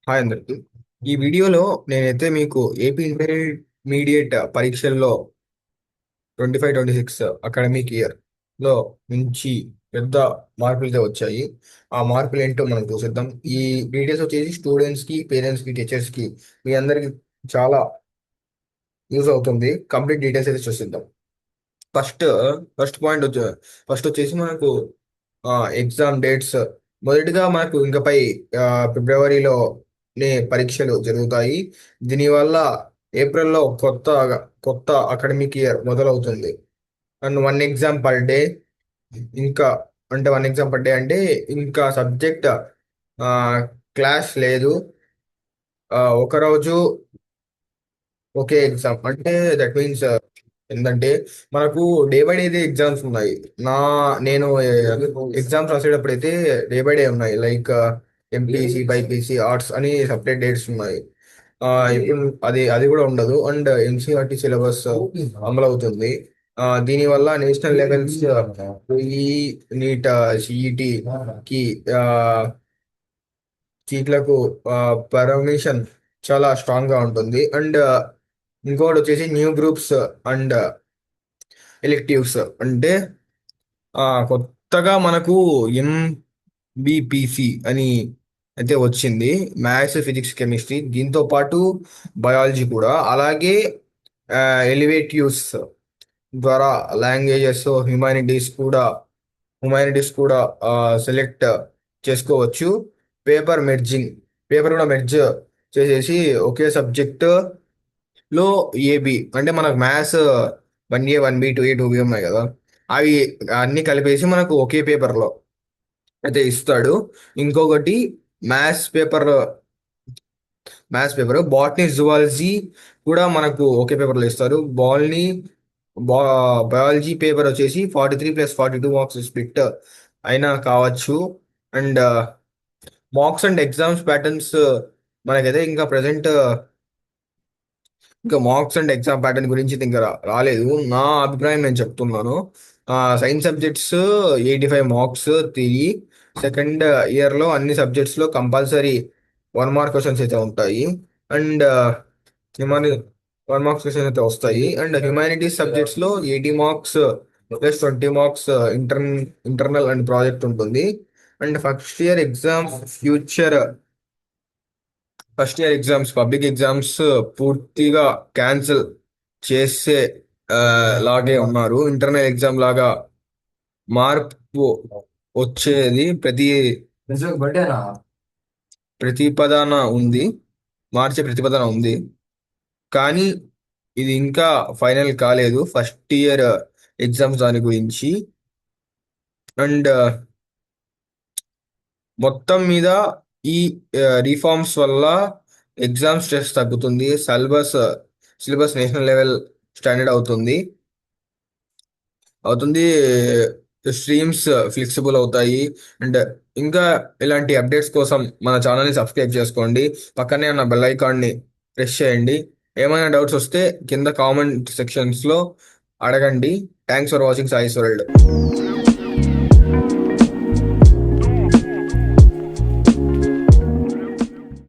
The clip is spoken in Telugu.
హాయ్ అందరికి. ఈ వీడియోలో నేనైతే మీకు ఏపీ ఇంటర్మీడియట్ పరీక్షల్లో 25-26 అకాడమిక్ ఇయర్ లో నుంచి పెద్ద మార్పులు అయితే వచ్చాయి. ఆ మార్పులు ఏంటో మనం చూసేద్దాం. ఈ వీడియోస్ వచ్చేసి స్టూడెంట్స్ కి, పేరెంట్స్ కి, టీచర్స్ కి, మీ అందరికి చాలా యూజ్ అవుతుంది. కంప్లీట్ డీటెయిల్స్ అయితే చూసేద్దాం. ఫస్ట్ ఫస్ట్ పాయింట్ వచ్చే ఫస్ట్ వచ్చేసి మనకు ఎగ్జామ్ డేట్స్. మొదటిగా మనకు ఇంకపై ఫిబ్రవరిలోనే పరీక్షలు జరుగుతాయి. దీనివల్ల ఏప్రిల్లో కొత్త అకాడమిక్ ఇయర్ మొదలవుతుంది. And one exam per day. ఇంకా అంటే వన్ ఎగ్జామ్ పర్ డే అంటే ఇంకా సబ్జెక్ట్ క్లాస్ లేదు. ఒకరోజు ఒకే ఎగ్జామ్ అంటే దట్ మీన్స్ ఏంటంటే మనకు డే బై డే ఎగ్జామ్స్ ఉన్నాయి. నా నేను ఎగ్జామ్స్ రాసేటప్పుడు అయితే డే బై డే ఉన్నాయి. లైక్ ఎంపీసీ, బైపీసీ, ఆర్ట్స్ అని సపరేట్ డేట్స్ ఉన్నాయి. ఇప్పుడు అది కూడా ఉండదు. అండ్ ఎన్సీఆర్టీ సిలబస్ అమలవుతుంది. దీనివల్ల నేషనల్ లెవెల్స్ ఈ నీట్, సిఈటి కి ఆ, సీట్లకు పర్మిషన్ చాలా స్ట్రాంగ్ గా ఉంటుంది. అండ్ ఇంకోటి వచ్చేసి న్యూ గ్రూప్స్ అండ్ ఎలెక్టివ్స్ అంటే కొత్తగా మనకు ఎంబిపిసి అని అయితే వచ్చింది. మ్యాథ్స్, ఫిజిక్స్, కెమిస్ట్రీ, దీంతో పాటు బయాలజీ కూడా. అలాగే ఎలివేటివ్స్ ద్వారా లాంగ్వేజెస్, హ్యుమానిటీస్ కూడా సెలెక్ట్ చేసుకోవచ్చు. పేపర్ మెర్జింగ్, పేపర్ కూడా మెర్జ్ చేసేసి ఒకే సబ్జెక్ట్ లో ఏబి అంటే మనకు maths 1A, 1B, 2A, 2B ఉన్నాయి కదా, అవి అన్ని కలిపేసి మనకు ఒకే పేపర్లో అయితే ఇస్తాడు. ఇంకొకటి మ్యాథ్స్ పేపర్ బాటనీ, జువాలజీ కూడా మనకు ఒకే పేపర్లో ఇస్తారు. బా బయాలజీ పేపర్ వచ్చేసి 43+42 మార్క్స్ స్ప్లిట్ అయినా కావచ్చు. And marks and exams patterns మనకైతే ఇంకా మార్క్స్ అండ్ ఎగ్జామ్ ప్యాటర్న్ గురించి ఇంకా రాలేదు. నా అభిప్రాయం నేను చెప్తున్నాను. సైన్స్ సబ్జెక్ట్స్ 85 మార్క్స్ తిరిగి సెకండ్ ఇయర్లో అన్ని సబ్జెక్ట్స్లో కంపల్సరీ 1 మార్క్ క్వశ్చన్స్ అయితే ఉంటాయి. అండ్ హ్యూమని 1 మార్క్స్ క్వశ్చన్స్ అయితే వస్తాయి. అండ్ హ్యుమానిటీస్ సబ్జెక్ట్స్లో 80 marks plus 20 marks internal and project ఉంటుంది. And first year exams, public exams పూర్తిగా క్యాన్సిల్ చేసే ఆ, లాగే ఉన్నారు. ఇంటర్నల్ ఎగ్జామ్ లాగా మార్పు వచ్చేది ప్రతిపాదన ఉంది మార్చే ప్రతిపాదన ఉంది. కానీ ఇది ఇంకా ఫైనల్ కాలేదు. ఫస్ట్ ఇయర్ ఎగ్జామ్స్ దాని గురించి. అండ్ మొత్తం మీద ఈ రిఫార్మ్స్ వల్ల ఎగ్జామ్ స్ట్రెస్ తగ్గుతుంది. సిలబస్ నేషనల్ లెవెల్ స్టాండర్డ్ అవుతుంది. స్ట్రీమ్స్ ఫ్లెక్సిబుల్ అవుతాయి. అండ్ ఇంకా ఇలాంటి అప్డేట్స్ కోసం మన ఛానల్ని సబ్స్క్రైబ్ చేసుకోండి. పక్కనే ఉన్న బెల్ ఐకాన్ని ప్రెస్ చేయండి. ఏమైనా డౌట్స్ వస్తే కింద కామెంట్ సెక్షన్స్లో అడగండి. Thanks for watching Sai's world.